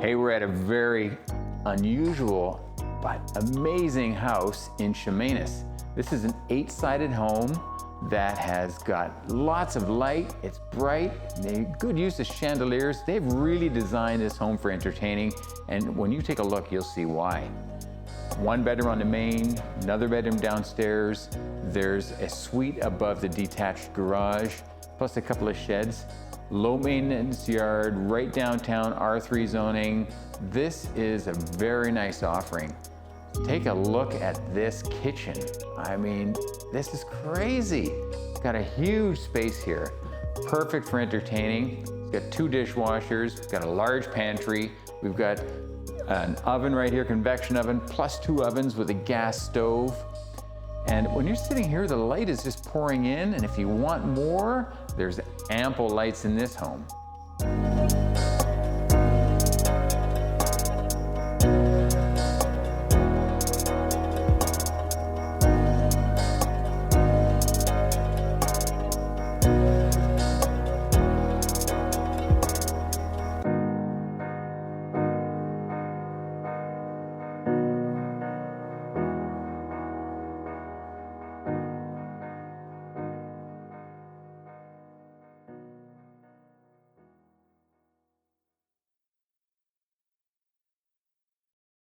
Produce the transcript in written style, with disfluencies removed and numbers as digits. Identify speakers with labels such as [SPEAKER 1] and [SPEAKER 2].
[SPEAKER 1] Hey, we're at a very unusual but amazing house in Chemainus. This is an 8-sided home that has got lots of light. It's bright, good use of chandeliers. They've really designed this home for entertaining, and when you take a look, you'll see why. 1 bedroom on the main, another bedroom downstairs. There's a suite above the detached garage, plus a couple of sheds. Low maintenance yard, right downtown, R3 zoning. This is a very nice offering. Take a look at this kitchen. I mean, this is crazy. It's got a huge space here. Perfect for entertaining. It's got 2 dishwashers, it's got a large pantry. We've got an oven right here, convection oven, plus 2 ovens with a gas stove. And when you're sitting here, the light is just pouring in, and if you want more, there's ample lights in this home.